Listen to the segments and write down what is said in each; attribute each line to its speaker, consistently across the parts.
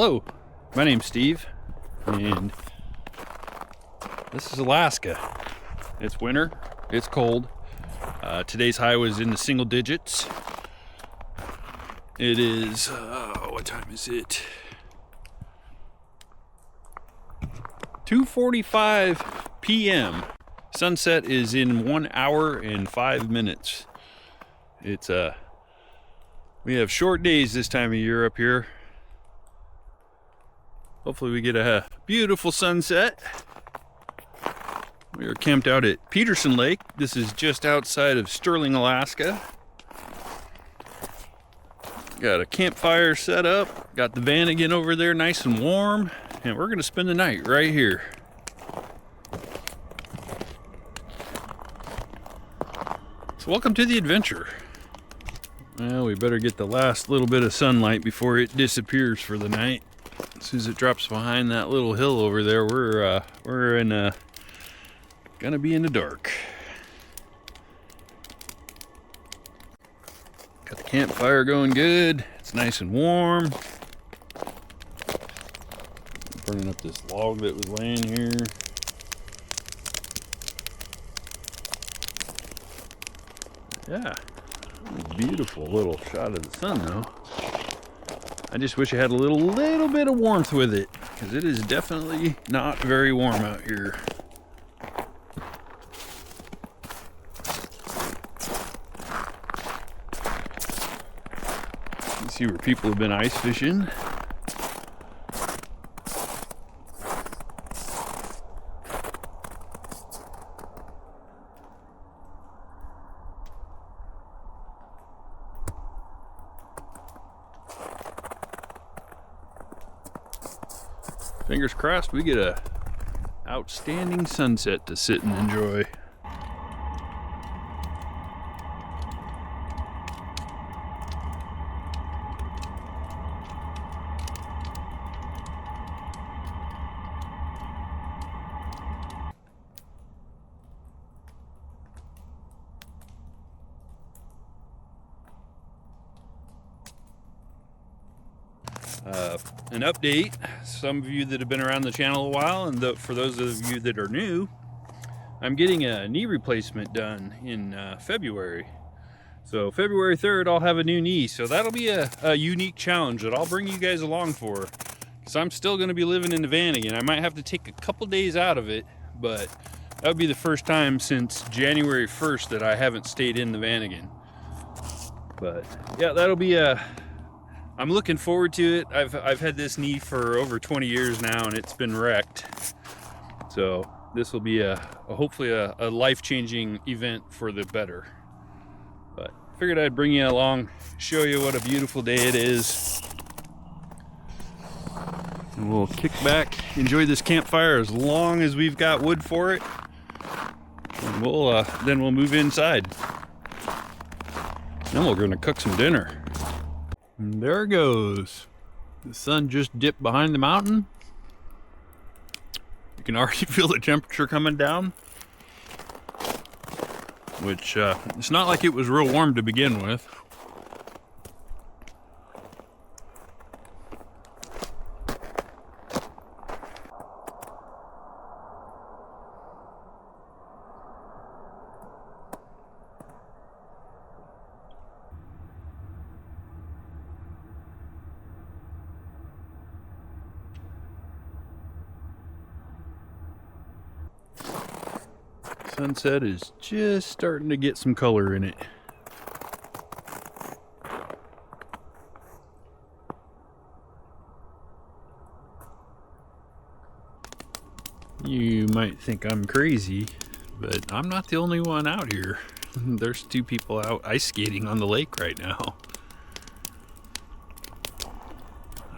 Speaker 1: Hello, my name's Steve, and this is Alaska. It's winter, it's cold. Today's high was in the single digits. It is, what time is it? 2:45 p.m. Sunset is in 1 hour and 5 minutes. It's, we have short days this time of year up here. Hopefully we get a beautiful sunset. We are camped out at Peterson Lake. This is just outside of Sterling, Alaska. Got a campfire set up. Got the Vanagon over there nice and warm. And we're gonna spend the night right here. So welcome to the adventure. Well, we better get the last little bit of sunlight before it disappears for the night. As soon as it drops behind that little hill over there, we're in gonna be in the dark. Got the campfire going good. It's nice and warm. Burning up this log that was laying here. Yeah, beautiful little shot of the sun though. I just wish I had a little bit of warmth with it, because it is definitely not very warm out here. You can see where people have been ice fishing. Fingers crossed we get a outstanding sunset to sit and enjoy. An update, some of you that have been around the channel a while, and for those of you that are new, I'm getting a knee replacement done in February. So February 3rd, I'll have a new knee. So that'll be a unique challenge that I'll bring you guys along for. Because I'm still going to be living in the Vanagon. I might have to take a couple days out of it, but that would be the first time since January 1st that I haven't stayed in the Vanagon. But yeah, that'll be I'm looking forward to it. I've had this knee for over 20 years now, and it's been wrecked. So this will be hopefully a life-changing event for the better. But figured I'd bring you along, show you what a beautiful day it is. And we'll kick back, enjoy this campfire as long as we've got wood for it. And then we'll move inside. Then we're gonna cook some dinner. And there it goes. The sun just dipped behind the mountain. You can already feel the temperature coming down. Which, it's not like it was real warm to begin with. Sunset is just starting to get some color in it. You might think I'm crazy, but I'm not the only one out here. There's two people out ice skating on the lake right now.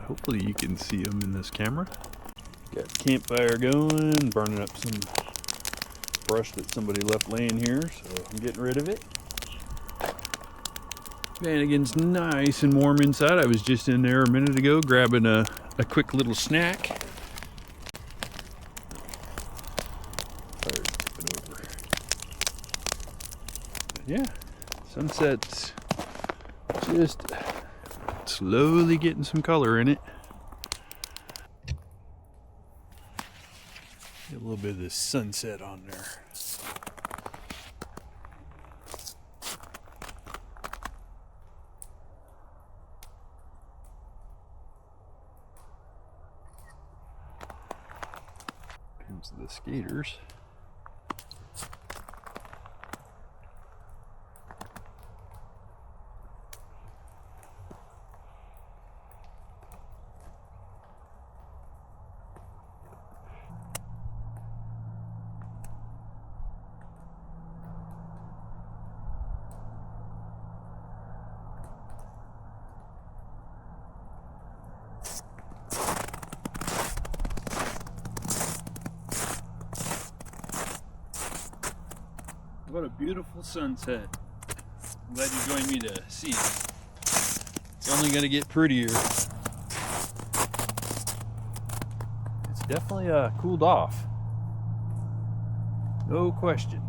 Speaker 1: Hopefully you can see them in this camera. Got the campfire going, burning up some brush that somebody left laying here, so I'm getting rid of it. Vanagon's nice and warm inside. I was just in there a minute ago grabbing a quick little snack. Fire's tipping over. Yeah, sunset's just slowly getting some color in it. Get a little bit of this sunset on there. Comes the skaters. What a beautiful sunset. I'm glad you joined me to see it. It's only going to get prettier. It's definitely cooled off. No question.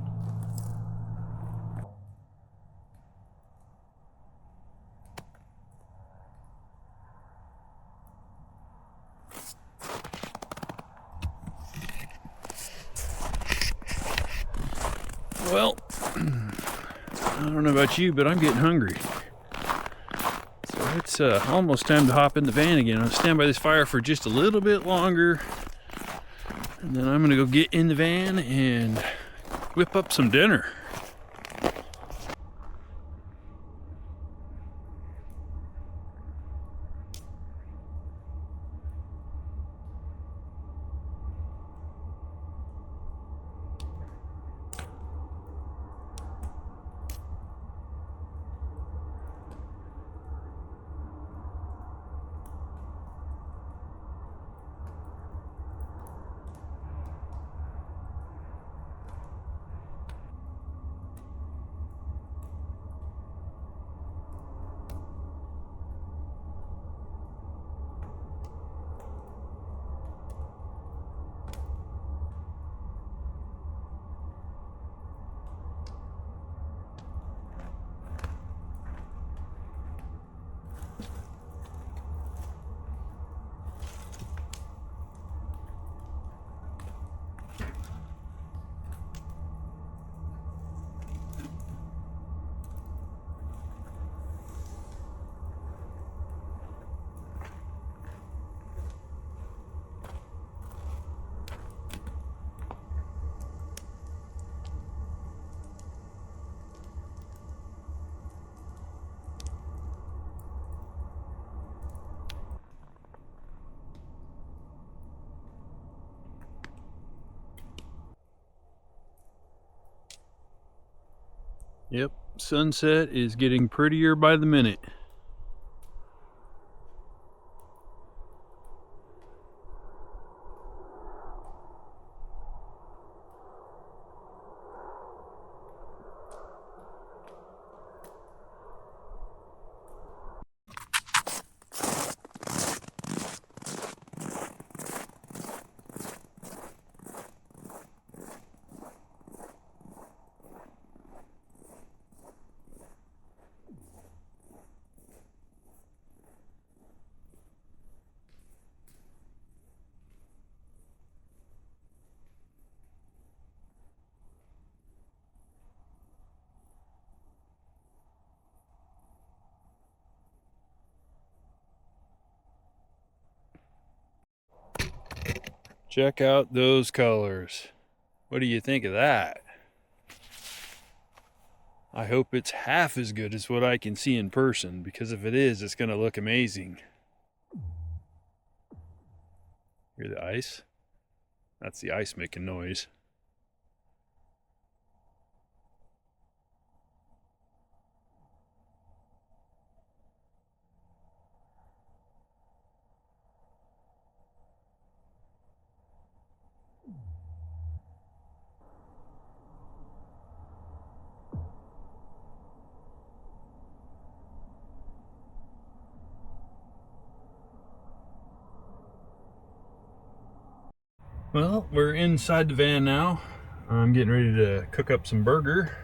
Speaker 1: Well, I don't know about you, but I'm getting hungry. So it's almost time to hop in the van again. I'll stand by this fire for just a little bit longer, and then I'm gonna go get in the van and whip up some dinner. Yep, sunset is getting prettier by the minute. Check out those colors. What do you think of that? I hope it's half as good as what I can see in person, because if it is, it's going to look amazing. Hear the ice? That's the ice making noise. Well, we're inside the van now. I'm getting ready to cook up some burger.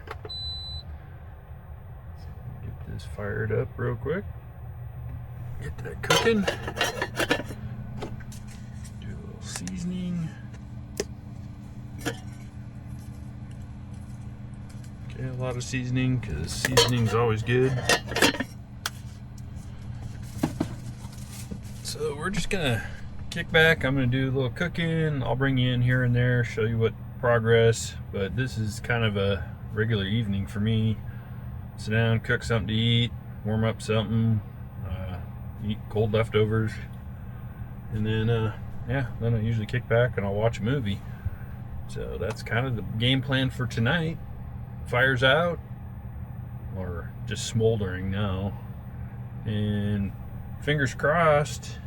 Speaker 1: Get this fired up real quick. Get that cooking. Do a little seasoning. lot of seasoning because seasoning's always good. So we're just gonna kick back. I'm gonna do a little cooking. I'll bring you in here and there, show you what progress, but this is kind of a regular evening for me. Sit down, cook something to eat, warm up something, eat cold leftovers, and then then I usually kick back and I'll watch a movie. So that's kind of the game plan for tonight. Fire's out, or just smoldering now, and fingers crossed,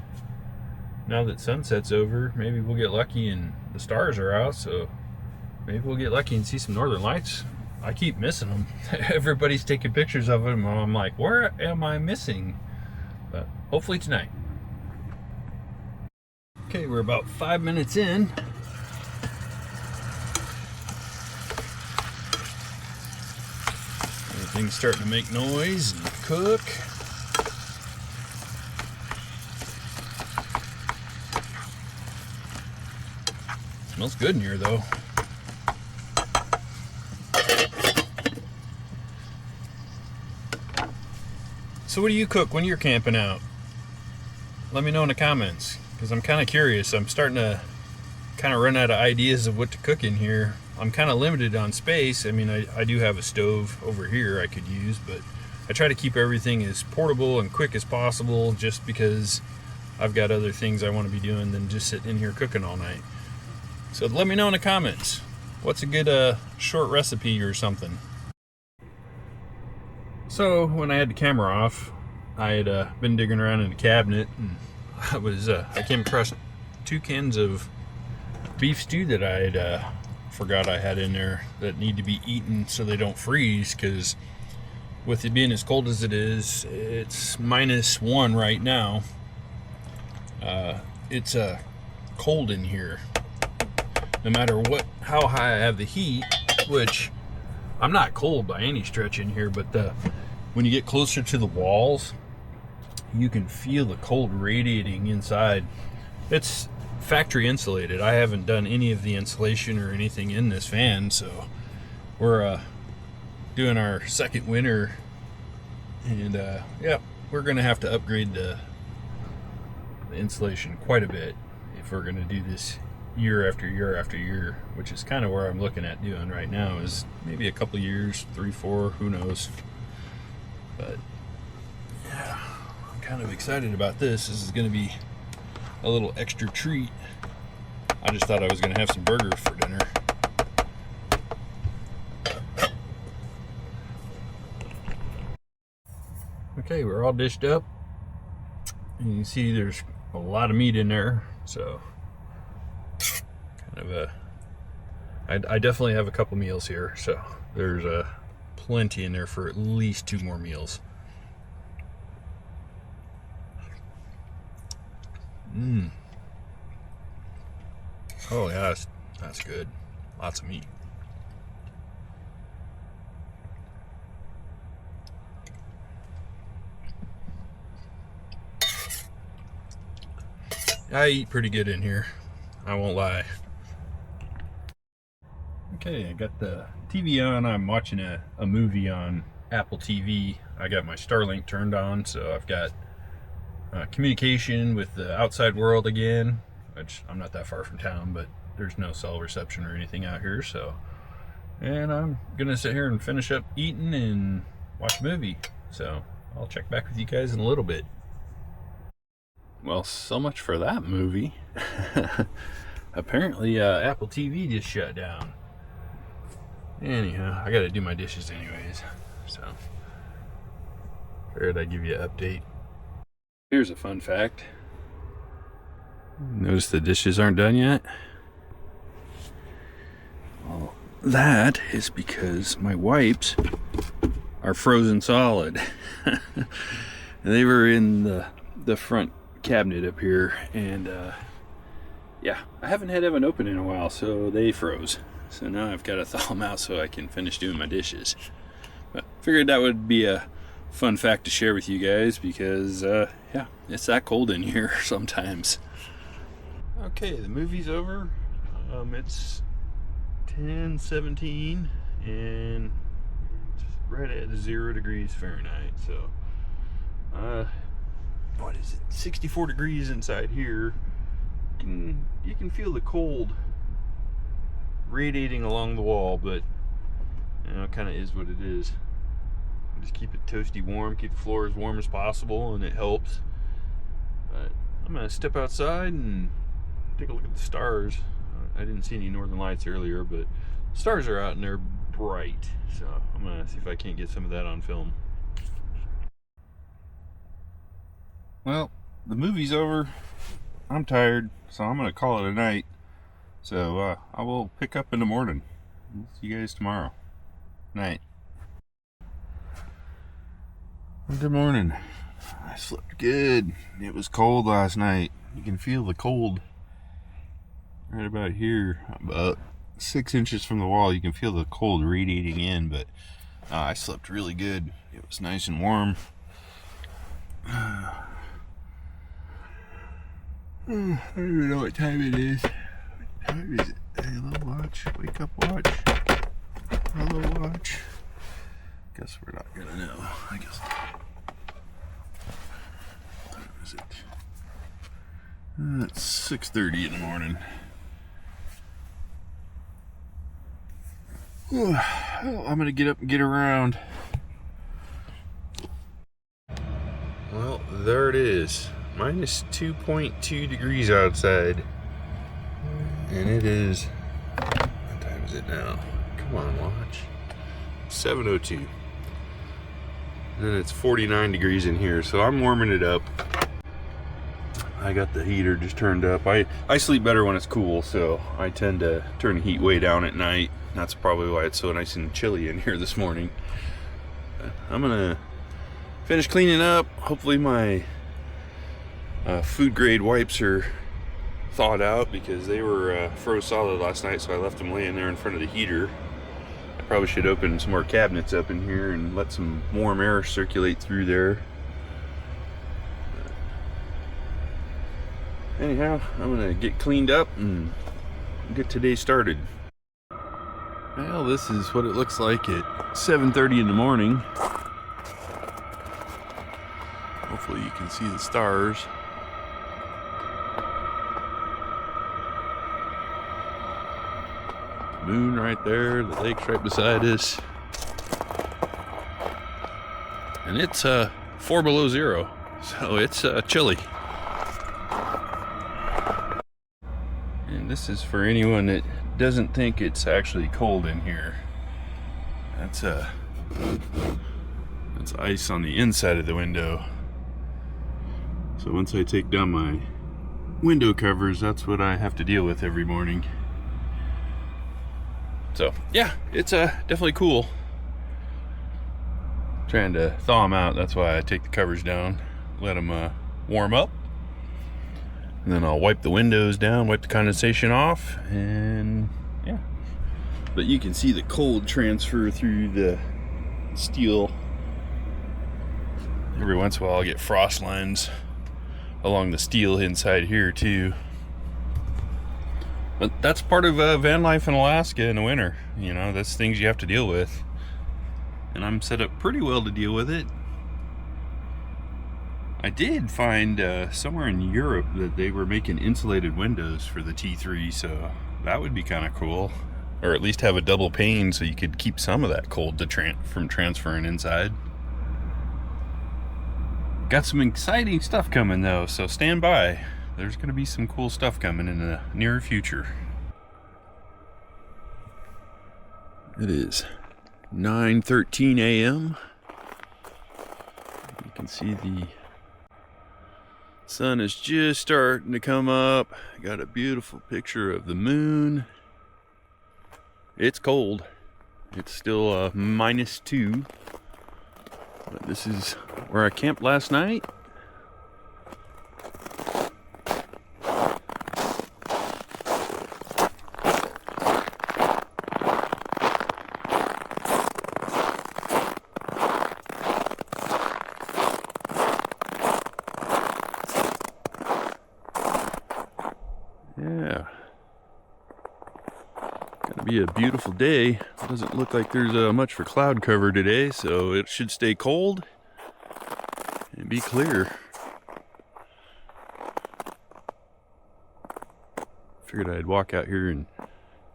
Speaker 1: now that sunset's over, maybe we'll get lucky and the stars are out, so maybe we'll get lucky and see some northern lights. I keep missing them. Everybody's taking pictures of them, and I'm like, where am I missing? But hopefully tonight. Okay, we're about 5 minutes in. Everything's starting to make noise and cook. Smells good in here though. So what do you cook when you're camping out? Let me know in the comments, because I'm kind of curious. I'm starting to kind of run out of ideas of what to cook in here. I'm kind of limited on space. I mean, I do have a stove over here I could use, but I try to keep everything as portable and quick as possible, just because I've got other things I want to be doing than just sitting in here cooking all night. So let me know in the comments. What's a good short recipe or something? So when I had the camera off, I had been digging around in the cabinet, and I came across 2 cans of beef stew that I had forgot I had in there that need to be eaten so they don't freeze, because with it being as cold as it is, it's -1 right now. It's cold in here. No matter how high I have the heat, which I'm not cold by any stretch in here, but when you get closer to the walls, you can feel the cold radiating inside. It's factory insulated. I haven't done any of the insulation or anything in this van, so we're doing our 2nd winter, and we're gonna have to upgrade the insulation quite a bit if we're gonna do this year after year after year, which is kind of where I'm looking at doing right now, is maybe a couple years, 3, 4, who knows. But yeah, I'm kind of excited about this. This is going to be a little extra treat. I just thought I was going to have some burgers for dinner. Okay, we're all dished up, and you can see there's a lot of meat in there, so kind of I definitely have a couple meals here, so there's plenty in there for at least 2 more meals. Oh yeah, that's good. Lots of meat. I eat pretty good in here, I won't lie. Okay, I got the TV on. I'm watching a movie on Apple TV. I got my Starlink turned on, so I've got communication with the outside world again, which I'm not that far from town, but there's no cell reception or anything out here. So, and I'm gonna sit here and finish up eating and watch a movie. So I'll check back with you guys in a little bit. Well, so much for that movie. Apparently Apple TV just shut down. Anyhow, I gotta do my dishes anyways, so figured I'd give you an update. Here's a fun fact. Notice the dishes aren't done yet? Well, that is because my wipes are frozen solid. They were in the front cabinet up here, and yeah, I haven't had oven open in a while, so they froze. So now I've got to thaw them out so I can finish doing my dishes. But figured that would be a fun fact to share with you guys, because yeah, it's that cold in here sometimes. Okay, the movie's over. It's 10:17, and right at 0 degrees Fahrenheit. So, what is it? 64 degrees inside here. You can feel the cold radiating along the wall, but you know, it kind of is what it is. Just keep it toasty warm, keep the floor as warm as possible, and it helps. But I'm gonna step outside and take a look at the stars. I didn't see any northern lights earlier, but the stars are out and they're bright. So I'm gonna see if I can't get some of that on film. Well, the movie's over. I'm tired, so I'm gonna call it a night. So I will pick up in the morning. See you guys tomorrow. Night. Well, good morning. I slept good. It was cold last night. You can feel the cold right about here, about 6 inches from the wall. You can feel the cold radiating in, but I slept really good. It was nice and warm. I don't even know what time it is. What time is it? Hello, watch. Wake up, watch. Hello, watch. Guess we're not gonna know. I guess. What time is it? It's 6:30 in the morning. Well, I'm gonna get up and get around. Well, there it is. Minus 2.2 degrees outside. And it is, what time is it now? Come on, watch. 7:02. And it's 49 degrees in here, so I'm warming it up. I got the heater just turned up. I sleep better when it's cool, so I tend to turn the heat way down at night. That's probably why it's so nice and chilly in here this morning. I'm gonna finish cleaning up. Hopefully my food grade wipes are thawed out, because they were froze solid last night, so I left them laying there in front of the heater. I probably should open some more cabinets up in here and let some warm air circulate through there. Anyhow, I'm gonna get cleaned up and get today started. Well, this is what it looks like at 7:30 in the morning. Hopefully you can see the stars. Moon right there, the lake's right beside us. And it's 4 below 0, so it's chilly. And this is for anyone that doesn't think it's actually cold in here. That's ice on the inside of the window. So once I take down my window covers, that's what I have to deal with every morning. So yeah, it's definitely cool. Trying to thaw them out, that's why I take the covers down, let them warm up, and then I'll wipe the windows down, wipe the condensation off, and yeah. But you can see the cold transfer through the steel. Every once in a while I'll get frost lines along the steel inside here too. But that's part of van life in Alaska in the winter. You know, that's things you have to deal with. And I'm set up pretty well to deal with it. I did find somewhere in Europe that they were making insulated windows for the T3, so that would be kind of cool. Or at least have a double pane so you could keep some of that cold from transferring inside. Got some exciting stuff coming though, so stand by. There's going to be some cool stuff coming in the near future. It is 9:13 a.m. You can see the sun is just starting to come up. Got a beautiful picture of the moon. It's cold. It's still -2. But this is where I camped last night. Yeah. Got a Be a beautiful day. Doesn't look like there's much for cloud cover today, so it should stay cold and be clear. Figured I'd walk out here and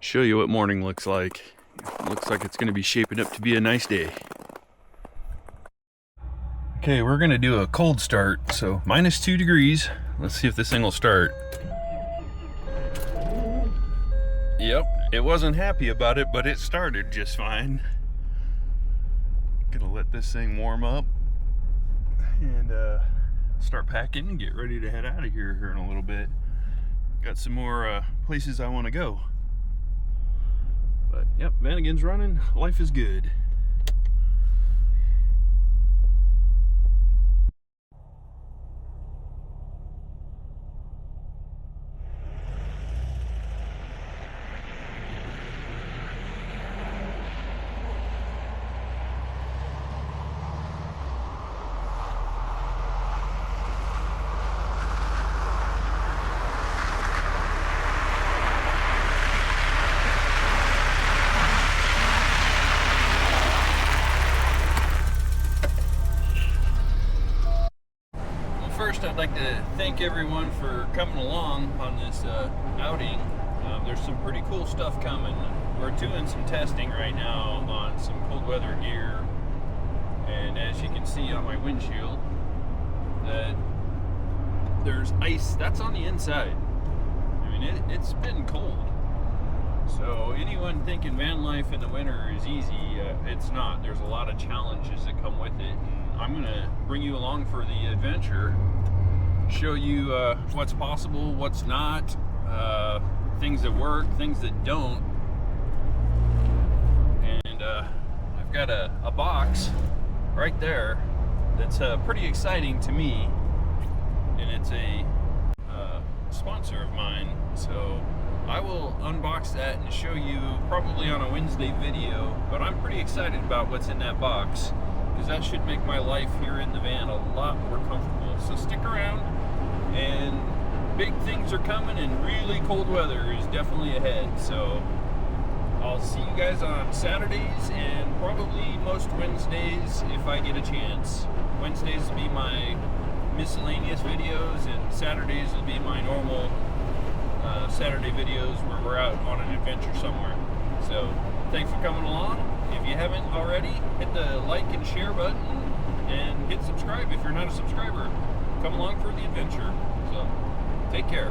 Speaker 1: show you what morning looks like. It looks like it's going to be shaping up to be a nice day. Okay, we're going to do a cold start, so -2 degrees. Let's see if this thing will start. Yep, it wasn't happy about it, but it started just fine. Gonna let this thing warm up and start packing and get ready to head out of here in a little bit. Got some more places I want to go. But yep, Vanagon's running. Life is good. First, I'd like to thank everyone for coming along on this outing. There's some pretty cool stuff coming. We're doing some testing right now on some cold weather gear, and as you can see on my windshield, that there's ice that's on the inside. I mean, it's been cold. So anyone thinking van life in the winter is easy, it's not. There's a lot of challenges that come with it. I'm gonna bring you along for the adventure, show you what's possible, what's not, things that work, things that don't. And I've got a box right there that's pretty exciting to me, and it's a sponsor of mine, so I will unbox that and show you probably on a Wednesday video. But I'm pretty excited about what's in that box, because that should make my life here in the van a lot more comfortable. So stick around, and big things are coming, and really cold weather is definitely ahead. So I'll see you guys on Saturdays and probably most Wednesdays if I get a chance. Wednesdays will be my miscellaneous videos, and Saturdays will be my normal Saturday videos where we're out on an adventure somewhere. So thanks for coming along. If you haven't already, hit the like and share button and hit subscribe if you're not a subscriber. Come along for the adventure. So take care.